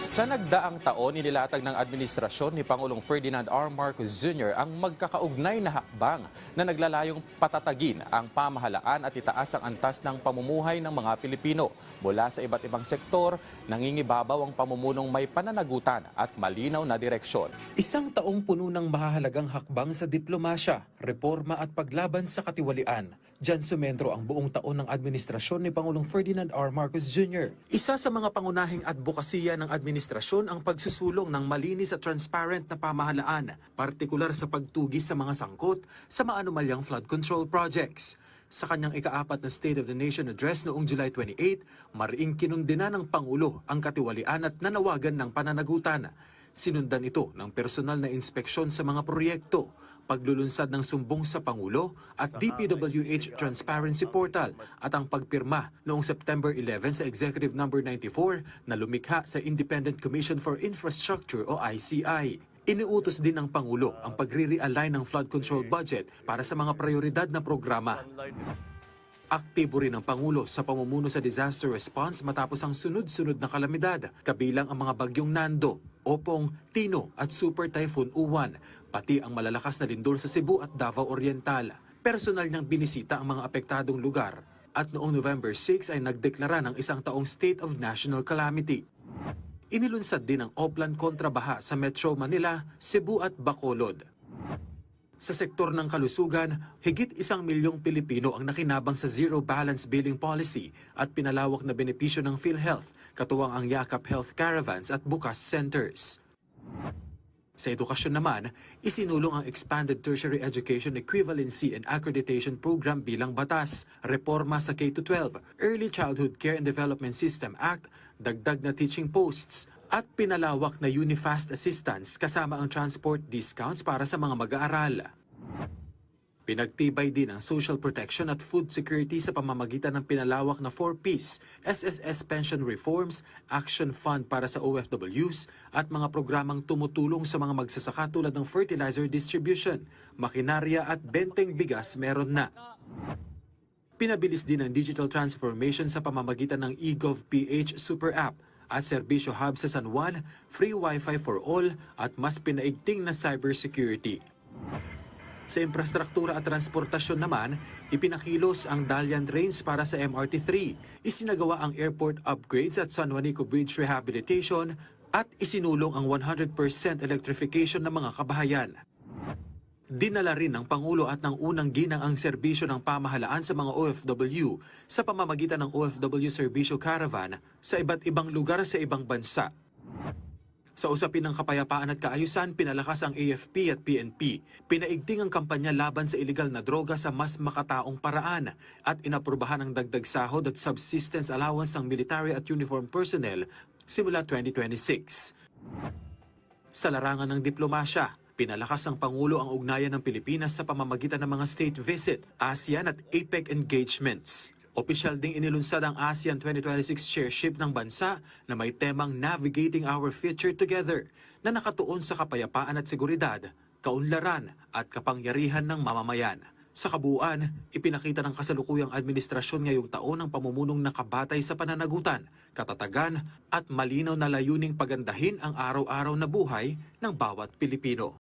Sa nagdaang taon, inilatag ng administrasyon ni Pangulong Ferdinand R. Marcos Jr. ang magkakaugnay na hakbang na naglalayong patatagin ang pamahalaan at itaas ang antas ng pamumuhay ng mga Pilipino. Mula sa iba't ibang sektor, nangingibabaw ang pamumunong may pananagutan at malinaw na direksyon. Isang taong puno ng mahahalagang hakbang sa diplomasya, reforma at paglaban sa katiwalian. Diyan sumentro ang buong taon ng administrasyon ni Pangulong Ferdinand R. Marcos Jr. Isa sa mga pangunahing advokasya ng administrasyon ang pagsusulong ng malinis at transparent na pamahalaan, partikular sa pagtugis sa mga sangkot sa maanumalyang flood control projects. Sa kanyang ika-4 na State of the Nation Address noong July 28, mariing kinundina ng Pangulo ang katiwalian at nanawagan ng pananagutan. Sinundan ito ng personal na inspeksyon sa mga proyekto, paglulunsad ng sumbong sa Pangulo at DPWH Transparency Portal at ang pagpirma noong September 11 sa Executive Number 94 na lumikha sa Independent Commission for Infrastructure o ICI. Iniutos din ng Pangulo ang pagre-realign ng flood control budget para sa mga prioridad na programa. Aktibo rin ang Pangulo sa pamumuno sa disaster response matapos ang sunod-sunod na kalamidad, kabilang ang mga bagyong Nando, Opong, Tino at Super Typhoon Uwan, pati ang malalakas na lindol sa Cebu at Davao Oriental. Personal niyang binisita ang mga apektadong lugar at noong November 6 ay nagdeklara ng isang taong state of national calamity. Inilunsad din ang Oplan kontrabaha sa Metro Manila, Cebu at Bacolod. Sa sektor ng kalusugan, higit 1 milyong Pilipino ang nakinabang sa Zero Balance Billing Policy at pinalawak na benepisyo ng PhilHealth, katuwang ang Yakap Health Caravans at Bukas Centers. Sa edukasyon naman, isinulong ang Expanded Tertiary Education Equivalency and Accreditation Program bilang batas, reforma sa K-12, Early Childhood Care and Development System Act, dagdag na teaching posts, at pinalawak na Unifast Assistance kasama ang transport discounts para sa mga mag-aaral. Pinagtibay din ang social protection at food security sa pamamagitan ng pinalawak na 4Ps, SSS Pension Reforms, Action Fund para sa OFWs, at mga programang tumutulong sa mga magsasaka tulad ng fertilizer distribution, makinarya at benteng bigas meron na. Pinabilis din ang digital transformation sa pamamagitan ng eGovPH Super App at Serbisyo Hub sa San Juan, free Wi-Fi for all at mas pinaigting na cybersecurity. Sa infrastruktura at transportasyon naman, ipinakilos ang Dalian Trains para sa MRT-3, isinagawa ang airport upgrades at San Juanico Bridge Rehabilitation at isinulong ang 100% electrification ng mga kabahayan. Dinala rin ng Pangulo at ng unang ginang ang serbisyo ng pamahalaan sa mga OFW sa pamamagitan ng OFW Serbisyo Caravan sa iba't ibang lugar sa ibang bansa. Sa usapin ng kapayapaan at kaayusan, pinalakas ang AFP at PNP. Pinaigting ang kampanya laban sa iligal na droga sa mas makataong paraan at inaprubahan ang dagdag sahod at subsistence allowance ng military at uniform personnel simula 2026. Sa larangan ng diplomasya, pinalakas ng Pangulo ang ugnayan ng Pilipinas sa pamamagitan ng mga state visit, ASEAN at APEC engagements. Opisyal ding inilunsad ang ASEAN 2026 chairship ng bansa na may temang Navigating Our Future Together na nakatuon sa kapayapaan at seguridad, kaunlaran at kapangyarihan ng mamamayan. Sa kabuuan, ipinakita ng kasalukuyang administrasyon ngayong taon ang pamumunong nakabatay sa pananagutan, katatagan at malinaw na layuning pagandahin ang araw-araw na buhay ng bawat Pilipino.